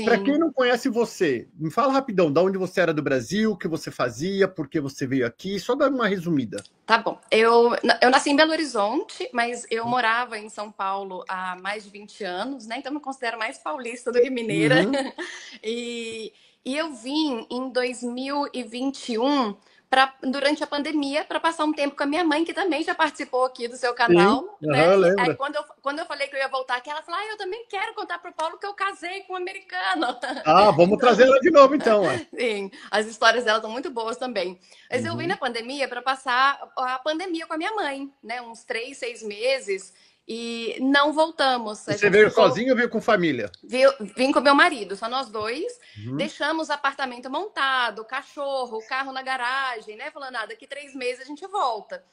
Para quem sim. não conhece você, me fala rapidão, de onde você era do Brasil, o que você fazia, por que você veio aqui, só dá uma resumida. Tá bom. Eu nasci em Belo Horizonte, mas eu morava em São Paulo há mais de 20 anos, né? Então eu me considero mais paulista do que mineira. Uhum. E, e eu vim em 2021 durante a pandemia para passar um tempo com a minha mãe, que também já participou aqui do seu Sim, canal, aham, né? E aí lembra. quando eu falei que eu ia voltar aqui, ela falou: eu também quero contar pro Paulo que eu casei com um americano. Ah, vamos trazer Então, ela de novo então, ué. sim, as histórias dela são muito boas também. Mas eu vim na Uhum. pandemia para passar a pandemia com a minha mãe, né? Uns 3, 6 meses. E não voltamos. E A você gente veio ficou. sozinho ou veio com família? Vim com meu marido, só nós dois. Uhum. Deixamos o apartamento montado, cachorro, o carro na garagem, né? Falando, daqui 3 meses a gente volta.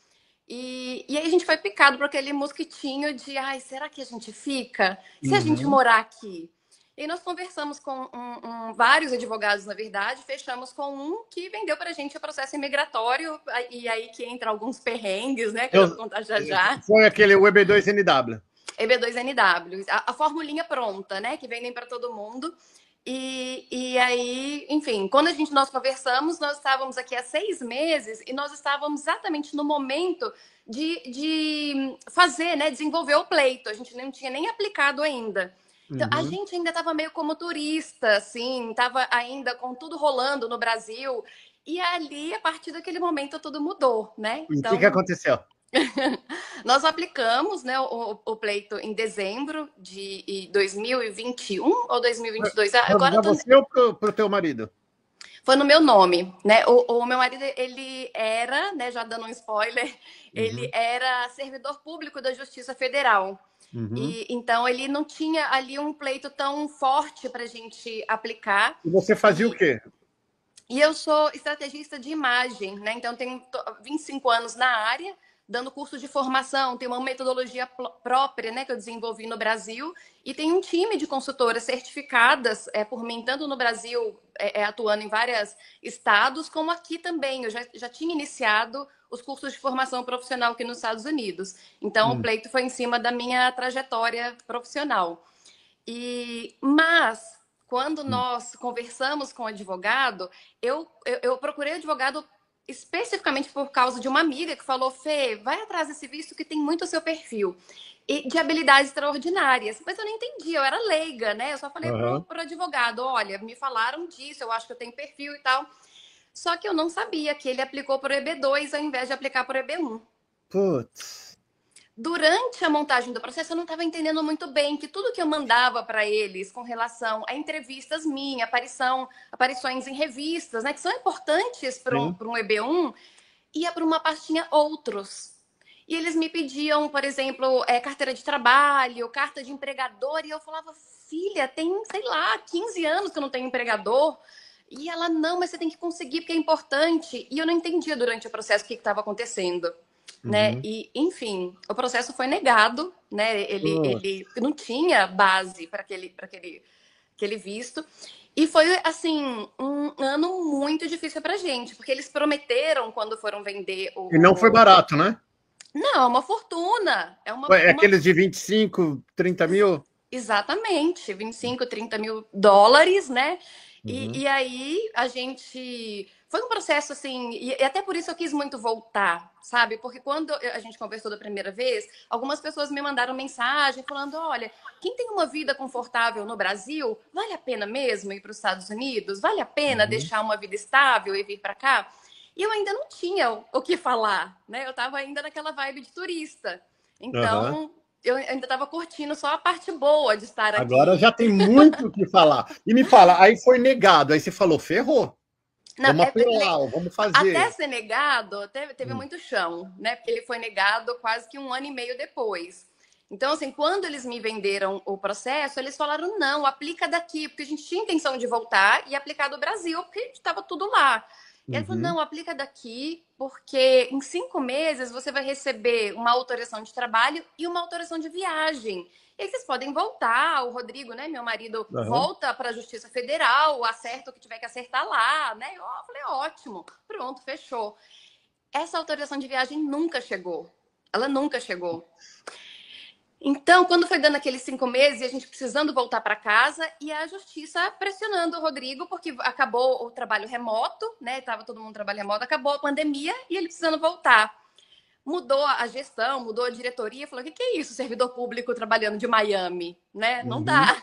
E aí a gente foi picado por aquele mosquitinho de, ai, será que a gente fica? Se a gente Uhum. morar aqui? E nós conversamos com vários advogados, na verdade, fechamos com um que vendeu para a gente o processo imigratório, e aí que entra alguns perrengues, né, que eu já vou Eu- contar já já. Foi aquele UB2NW. EB2NW, a formulinha pronta, né, que vendem para todo mundo. E aí, enfim, quando nós conversamos, nós estávamos aqui há 6 meses e nós estávamos exatamente no momento de fazer, né, desenvolver o pleito. A gente não tinha nem aplicado ainda. Então, a Uhum. gente ainda estava meio como turista, assim, estava ainda com tudo rolando no Brasil. E ali, a partir daquele momento, tudo mudou, né? E o que Então, aconteceu? nós aplicamos, né, o pleito em dezembro de 2021 ou 2022. Agora eu Para tô. você ou para o teu marido? Foi no meu nome, né? O meu marido, ele era, né, já dando um spoiler, ele Uhum. era servidor público da Justiça Federal. Uhum. E então ele não tinha ali um pleito tão forte para a gente aplicar. E você fazia o E, quê? e eu sou estrategista de imagem, né? Então tenho 25 anos na área, dando cursos de formação, tem uma metodologia própria, né, que eu desenvolvi no Brasil, e tem um time de consultoras certificadas por mim, tanto no Brasil, atuando em vários estados, como aqui também. Eu já tinha iniciado os cursos de formação profissional aqui nos Estados Unidos. Então, o Hum. pleito foi em cima da minha trajetória profissional. Mas, quando Hum. nós conversamos com o advogado, eu procurei o advogado especificamente por causa de uma amiga que falou: Fê, vai atrás desse visto que tem muito o seu perfil. E de habilidades extraordinárias. Mas eu não entendi, eu era leiga, né? Eu só falei Aham. pro advogado: olha, me falaram disso, eu acho que eu tenho perfil e tal. Só que eu não sabia que ele aplicou para o EB2 ao invés de aplicar para o EB1. Putz. Durante a montagem do processo, eu não estava entendendo muito bem que tudo que eu mandava para eles com relação a entrevistas minhas, aparições em revistas, né, que são importantes para Sim. um EB1, ia para uma pastinha outros. E eles me pediam, por exemplo, carteira de trabalho, carta de empregador, e eu falava: filha, tem, sei lá, 15 anos que eu não tenho empregador. E ela: não, mas você tem que conseguir porque é importante. E eu não entendia durante o processo o que estava acontecendo, né? Uhum. E, enfim, o processo foi negado, né? Ele Putz. não tinha base para aquele visto. E foi, assim, um ano muito difícil pra gente, porque eles prometeram, quando foram vender E não foi barato, né? Não, é uma fortuna. É Ué, é aqueles de 25, 30 mil? Exatamente, 25, 30 mil dólares, né? E, Uhum. e aí a gente. Foi um processo assim, e até por isso eu quis muito voltar, sabe? Porque quando a gente conversou da primeira vez, algumas pessoas me mandaram mensagem falando: olha, quem tem uma vida confortável no Brasil, vale a pena mesmo ir para os Estados Unidos? Vale a pena Uhum. deixar uma vida estável e vir para cá? E eu ainda não tinha o que falar, né? Eu estava ainda naquela vibe de turista. Aham. Então, eu ainda estava curtindo só a parte boa de estar Agora aqui. já tem muito o que falar. E me fala, aí foi negado, aí você falou, ferrou. Não, Vamos apelar, ó, vamos até fazer. ser negado, teve Hum. muito chão, né? Porque ele foi negado quase que um ano e meio depois. Então, assim, quando eles me venderam o processo, eles falaram: não, aplica daqui, porque a gente tinha intenção de voltar e aplicar do Brasil, porque estava tudo lá. E ele falou: Uhum. não, aplica daqui, porque em 5 meses você vai receber uma autorização de trabalho e uma autorização de viagem. E aí vocês podem voltar, o Rodrigo, né, meu marido, Aham. volta para a Justiça Federal, acerta o que tiver que acertar lá, né? Eu falei: ótimo, pronto, fechou. Essa autorização de viagem nunca chegou. Ela nunca chegou. Então, quando foi dando aqueles 5 meses, a gente precisando voltar para casa e a justiça pressionando o Rodrigo, porque acabou o trabalho remoto, né? Tava todo mundo trabalho remoto, acabou a pandemia e ele precisando voltar. Mudou a gestão, mudou a diretoria, falou: o que é isso, servidor público trabalhando de Miami, né? Não Uhum. dá,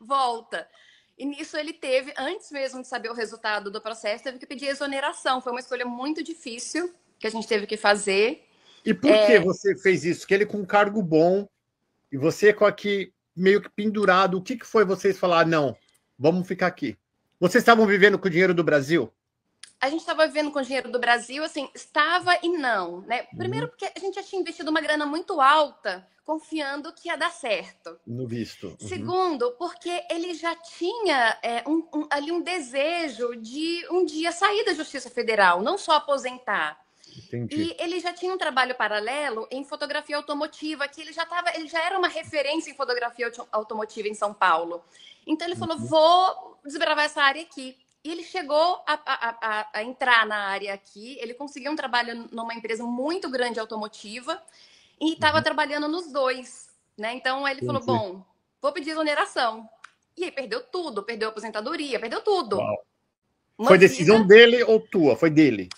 volta. E nisso ele teve, antes mesmo de saber o resultado do processo, teve que pedir exoneração. Foi uma escolha muito difícil que a gente teve que fazer. E por que você fez isso? Que ele com um cargo bom e você com aqui meio que pendurado, o que foi vocês falar, não, vamos ficar aqui? Vocês estavam vivendo com o dinheiro do Brasil? A gente estava vivendo com o dinheiro do Brasil, assim, estava e não, né? Primeiro Uhum. porque a gente já tinha investido uma grana muito alta, confiando que ia dar certo. No visto. Uhum. Segundo, porque ele já tinha ali um desejo de um dia sair da Justiça Federal, não só aposentar. Entendi. E ele já tinha um trabalho paralelo em fotografia automotiva, que ele já era uma referência em fotografia automotiva em São Paulo. Então ele falou: Uhum. vou desbravar essa área aqui. E ele chegou a entrar na área aqui. Ele conseguiu um trabalho numa empresa muito grande automotiva e estava Uhum. trabalhando nos dois, né? Então ele falou: Entendi. bom, vou pedir exoneração. E aí perdeu tudo, perdeu a aposentadoria, perdeu tudo. Uau. Uma Foi vida decisão dele ou tua? Foi dele?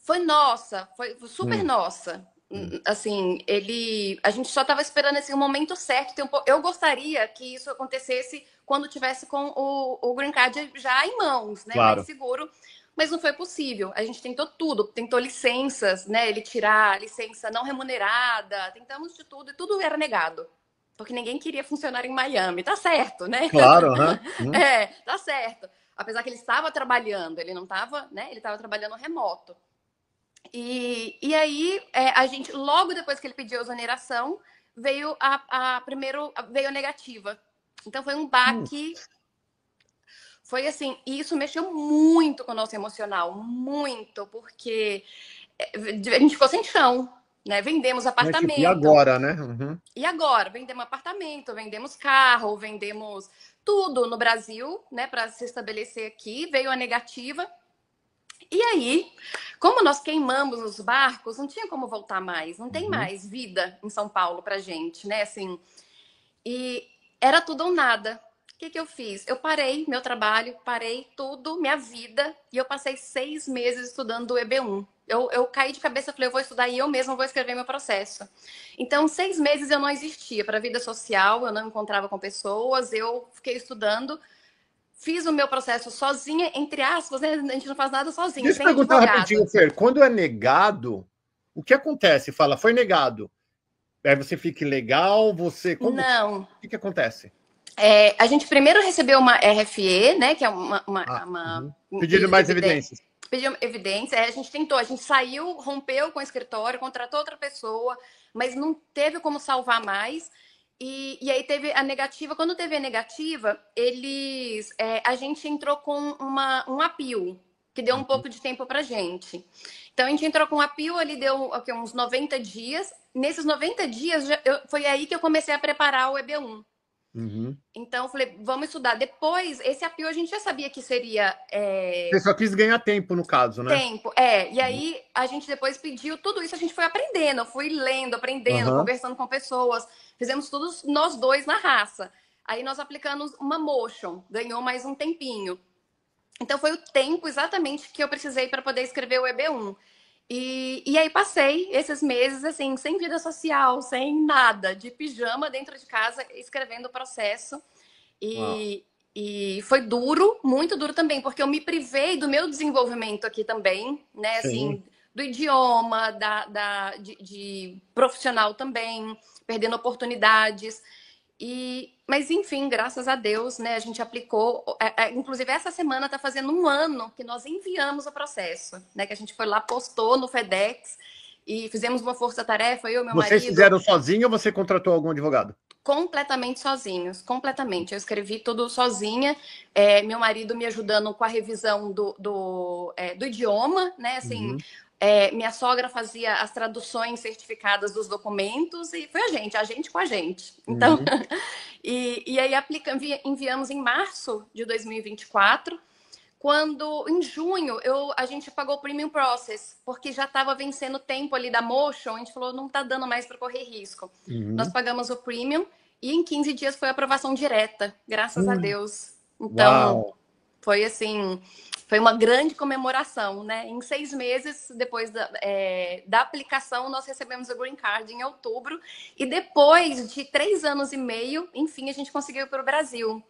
foi nossa, foi super Hum. nossa. Hum. Assim, a gente só estava esperando esse momento certo. Eu gostaria que isso acontecesse quando tivesse com o Green Card já em mãos, né? Mais Claro. seguro. Mas não foi possível. A gente tentou tudo, tentou licenças, né? Ele tirar licença não remunerada, tentamos de tudo e tudo era negado. Porque ninguém queria funcionar em Miami. Tá certo, né? Claro, aham. É, tá certo. Apesar que ele estava trabalhando, ele não estava, né? Ele estava trabalhando remoto. E aí, a gente, logo depois que ele pediu a exoneração, veio primeiro veio a negativa. Então foi um baque, foi assim, e isso mexeu muito com o nosso emocional, muito, porque a gente ficou sem chão, né? Vendemos Né, tipo, e apartamento. agora, né? Uhum. E agora? Vendemos apartamento, vendemos carro, vendemos tudo no Brasil, né, para se estabelecer aqui. Veio a negativa. E aí, como nós queimamos os barcos, não tinha como voltar mais, não tem Uhum. mais vida em São Paulo pra gente, né? Assim, e era tudo ou nada. O que eu fiz? Eu parei meu trabalho, parei tudo, minha vida, e eu passei 6 meses estudando o EB1. Eu caí de cabeça, falei: eu vou estudar e eu mesma vou escrever meu processo. Então, 6 meses eu não existia para a vida social, eu não encontrava com pessoas, eu fiquei estudando. Fiz o meu processo sozinha, entre aspas, né? A gente não faz nada sozinho, Deixa eu sem perguntar rapidinho, advogado. Fer. Quando é negado, o que acontece? Fala, foi negado. Aí você fica ilegal, você. Como. O Não. que acontece? A gente primeiro recebeu uma RFE, né? Que é Ah, uhum. um Pedindo pedido de mais evidência. evidências. Pediu evidência, a gente tentou, a gente saiu, rompeu com o escritório, contratou outra pessoa, mas não teve como salvar mais. E aí teve a negativa. Quando teve a negativa, a gente entrou com um appeal, que deu um Uhum. pouco de tempo pra gente. Então a gente entrou com um appeal, ele deu uns 90 dias. Nesses 90 dias, foi aí que eu comecei a preparar o EB1. Uhum. Então, eu falei: vamos estudar. Depois, esse apio a gente já sabia que seria Você só quis ganhar tempo, no caso, né? tempo. E aí, a gente depois pediu tudo isso, a gente foi aprendendo. Eu fui lendo, aprendendo, Uhum. conversando com pessoas. Fizemos tudo nós dois na raça. Aí, nós aplicamos uma motion. Ganhou mais um tempinho. Então, foi o tempo exatamente que eu precisei para poder escrever o EB1. E aí passei esses meses assim, sem vida social, sem nada, de pijama dentro de casa, escrevendo o processo. Uau. E foi duro, muito duro também, porque eu me privei do meu desenvolvimento aqui também, né? Sim. Assim, do idioma, de profissional também, perdendo oportunidades. Mas enfim, graças a Deus, né? A gente aplicou. Inclusive, essa semana está fazendo um ano que nós enviamos o processo, né? Que a gente foi lá, postou no FedEx e fizemos uma força-tarefa, eu e meu Vocês marido, fizeram sozinho ou você contratou algum advogado? completamente sozinhos, completamente. Eu escrevi tudo sozinha, meu marido me ajudando com a revisão do idioma, né? Assim, Uhum. minha sogra fazia as traduções certificadas dos documentos e foi a gente com a gente. Então, Uhum. e aí enviamos em março de 2024, quando, em junho, a gente pagou o Premium Process, porque já estava vencendo o tempo ali da Motion, a gente falou, não está dando mais para correr risco. Nós pagamos o Premium e em 15 dias foi aprovação direta, graças a Deus. Então, Uau. foi assim, foi uma grande comemoração, né? Em 6 meses, depois da aplicação, nós recebemos o Green Card em outubro, e depois de 3 anos e meio, enfim, a gente conseguiu ir para o Brasil.